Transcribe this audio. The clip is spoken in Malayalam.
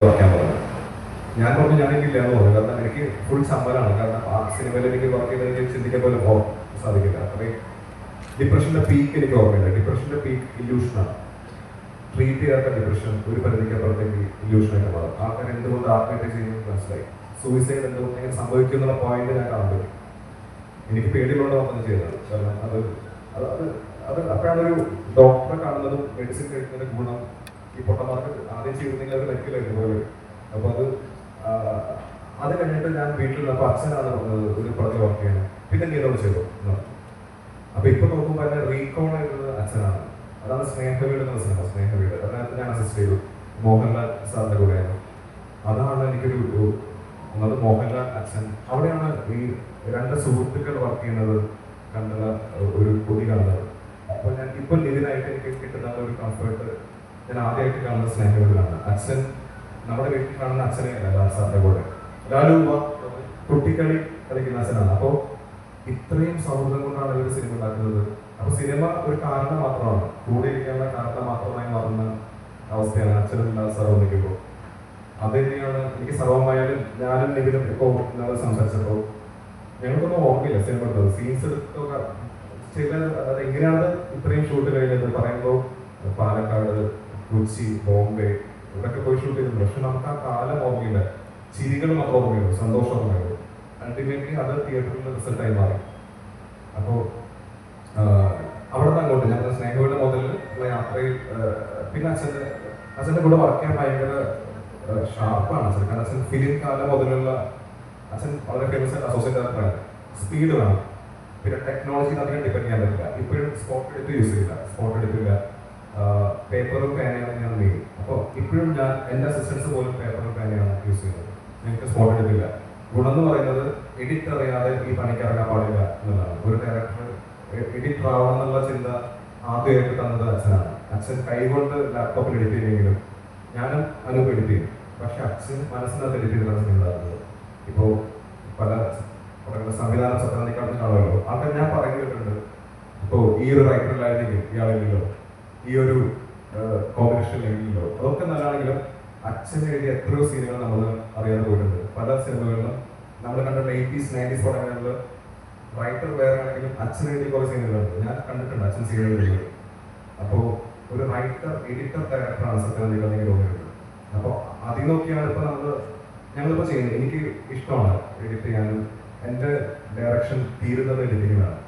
വയ്ക്കാൻ പറഞ്ഞു. ഞാൻ പറഞ്ഞു ഞാനെനിക്കില്ല എന്ന് പറഞ്ഞു. കാരണം എനിക്ക് ഫുൾ സമ്മതമാണ്. കാരണം ആ സിനിമയിൽ എനിക്ക് വർക്ക് ചെയ്തതിന് ചിന്തിക്കാൻ പോലും സാധിക്കില്ല. അത്രയും ഡിപ്രഷൻ്റെ പീക്ക് എനിക്ക് ഓർമ്മയില്ല. ഡിപ്രഷൻ്റെ പീക്ക് ഇല്യൂഷനാണ്. ട്രീറ്റ് ചെയ്യാത്ത ഡിപ്രഷൻ ഒരു പരിധിക്കപ്പുറത്തേക്ക് ഇല്യൂഷനായിട്ട് മാറും. ആൾക്കാർ എന്തുകൊണ്ട് ആത്മഹത്യ ചെയ്യുന്നത് മനസ്സിലായി. സൂയിസൈഡ് എന്തുകൊണ്ട് ഇങ്ങനെ സംഭവിക്കും എന്നുള്ള പോയിന്റ് ഞാൻ കാണുന്നത് എനിക്ക് പേടിയുള്ളതുകൊണ്ട് മാത്രം ചെയ്യുന്നത്. കാരണം അത് അത് അത് അത് അപ്പോഴാണ് ഒരു ഡോക്ടറെ കാണുന്നതും മെഡിസിൻ കഴിക്കുന്നതിന്റെ ഗുണം ഈ പൊട്ടന്മാർക്ക് ആദ്യം ചെയ്തിരുന്നെങ്കിൽ അത് മരിക്കില്ലായിരുന്നു പോലെ. അപ്പോൾ അത് കഴിഞ്ഞിട്ട് ഞാൻ വീട്ടിൽ അപ്പോൾ അച്ഛനാണ് പറഞ്ഞത് ഒരു പ്രതി വർക്ക് ചെയ്യണം, പിന്നെ നീ ഏതോട് ചെയ്തു. അപ്പൊ ഇപ്പൊ നോക്കുമ്പോൾ എന്നെ റീകോൾ ചെയ്തത് അച്ഛനാണ്. അതാണ് സ്നേഹവീട് എന്ന സിനിമ. സ്നേഹവീട് അതിനകത്ത് ഞാൻ അസിസ്റ്റ് ചെയ്തു. മോഹൻലാൽ സാറിന്റെ കൂടെയാണ്. അതാണ് എനിക്കൊരു ഒന്നത് മോഹൻലാൽ അച്ഛൻ. അവിടെയാണ് ഈ രണ്ട് സുഹൃത്തുക്കൾ വർക്ക് ചെയ്യുന്നത് കണ്ടുള്ള ഒരു കൊതി കാണുന്നത്. അപ്പൊ ഞാൻ ഇപ്പൊ ഇതിനായിട്ട് എനിക്ക് കിട്ടുന്ന ഒരു കംഫർട്ട് ഞാൻ ആദ്യമായിട്ട് കാണുന്ന സ്നേഹവീടിലാണ്. അച്ഛൻ നമ്മുടെ വീട്ടിൽ കാണുന്ന അച്ഛനെ ലാൽ സാറിന്റെ കൂടെ ലാലു കുട്ടിക്കളി കളിക്കുന്ന അച്ഛനാണ്. അപ്പോ ഇത്രയും സൗഹൃദം കൊണ്ടാണ് ഇവർ സിനിമ ഉണ്ടാക്കുന്നത്. അപ്പൊ സിനിമ ഒരു കാരണം മാത്രമാണ്, കൂടെ ഇരിക്കാനുള്ള കാരണം മാത്രമായി മാറുന്ന അവസ്ഥയാണ് അച്ഛനും ലാൽ സാർ ഒന്നിക്കുമ്പോൾ. അത് തന്നെയാണ് എനിക്ക് സർവമായാലും. ഞാനും നിവിനും ഇപ്പോൾ ഇന്നലെ സംസാരിച്ചപ്പോൾ ഞങ്ങൾക്കൊന്നും ഓർമ്മയില്ല സിനിമ എടുത്തത്. സീൻസ് എടുത്തൊക്കെ ചില അത് എങ്ങനെയാണ് ഇത്രയും ഷൂട്ട് കഴിഞ്ഞത് പറയുമ്പോൾ പാലക്കാട്, കൊച്ചി, ബോംബെ ഇവിടെയൊക്കെ പോയി ഷൂട്ട് ചെയ്തിട്ടുണ്ട്. പക്ഷെ നമുക്ക് ആ കാലം ഓർമ്മയില്ല. ചിരികൾ മാത്രം ഓർമ്മയുള്ളൂ, സന്തോഷം ഓർമ്മയുള്ളൂ. അൾട്ടിമേറ്റ്ലി അത് തിയേറ്ററിൽ റിസൾട്ടായി മാറി. അപ്പോൾ അവിടെ നിന്ന് അങ്ങോട്ട് ഞങ്ങൾ സ്നേഹവീട് മുതൽ ഉള്ള യാത്രയിൽ പിന്നെ അച്ഛൻ്റെ കൂടെ വർക്ക് ചെയ്യാൻ ഭയങ്കര ഷാർപ്പാണ് അച്ഛൻ. കാരണം അച്ഛൻ ഫിലിം കാലം മുതലുള്ള അച്ഛൻ വളരെ ഫേമസ് ആയിട്ട് അസോസിയേറ്റ് ഡയറക്ടറാണ്. സ്പീഡ് വേണം, പിന്നെ ടെക്നോളജി അധികം ഡിപ്പെൻഡ് ചെയ്യാൻ പറ്റില്ല. ഇപ്പോഴും സ്പോട്ട് എടുത്ത് യൂസ് ചെയ്യില്ല, സ്പോട്ട് എടുക്കില്ല. പേപ്പറും പേനയാണ് ഞാൻ മെയിൻ. അപ്പോൾ ഇപ്പോഴും ഞാൻ എൻ്റെ അസിസ്റ്റൻസ് പോലും പേപ്പറും പേനയാണ് യൂസ് ചെയ്യുന്നത്. ഞങ്ങൾക്ക് സ്പോട്ട് എടുക്കില്ല. ഗുണം എന്ന് പറയുന്നത് എഡിറ്റ് അറിയാതെ ഈ പണിക്ക് ഇറങ്ങാൻ പാടില്ല എന്നുള്ളതാണ്. ഒരു ഡയറക്ടർ എഡിറ്റർ ആവണം എന്നുള്ള ചിന്ത ആദ്യമായിട്ട് തന്നത് അച്ഛനാണ്. അച്ഛൻ കൈകൊണ്ട് ലാപ്ടോപ്പിൽ എഡിറ്റ് ചെയ്യുമെങ്കിലും ഞാനും അനുഭവം എഡിറ്റ് ചെയ്യും. പക്ഷെ അച്ഛൻ മനസ്സിനകത്ത് എഡിറ്റ് ചെയ്താണ് ചിന്താറുള്ളത്. ഇപ്പോൾ പല സംവിധാന സ്വപ്നത്തിക്കാട്ടും കാണുമല്ലോ. ആൾക്കാർ ഞാൻ പറഞ്ഞു കേട്ടിട്ടുണ്ട്, ഇപ്പോൾ ഈ ഒരു റൈറ്ററിലായിരുന്നെങ്കിൽ ഇയാളെങ്കിലോ ഈ ഒരു കോമ്പിനേഷൻ എങ്കിലോ അതൊക്കെ നല്ലതാണെങ്കിലും അച്ഛൻ എഴുതിയ എത്രയോ സീനുകൾ നമ്മൾ അറിയാതെ പോയിട്ടുണ്ട്. പല സിനിമകളിലും നമ്മൾ കണ്ടിട്ട് 80s 90s പടങ്ങളിൽ റൈറ്റർ വേറെ ആണെങ്കിലും അച്ഛൻ എഴുതിയ കുറേ സീനുകളുണ്ട്. ഞാൻ കണ്ടിട്ടുണ്ട് അച്ഛൻ സീൻ എഴുതുന്നത്. അപ്പോൾ ഒരു റൈറ്റർ എഡിറ്റർ ഡയറക്ടറാണ് സത്യനന്ദികൾ എനിക്ക് തോന്നിയിട്ടുണ്ട്. അപ്പോൾ അതിൽ നോക്കിയാണ് ഇപ്പോൾ ഞങ്ങളിപ്പോൾ ചെയ്യുന്നത്. എനിക്ക് ഇഷ്ടമാണ് എഡിറ്റ് ചെയ്യാനും. എൻ്റെ ഡയറക്ഷൻ തീരുന്നത് എഡിറ്റിങ്ങിലാണ്.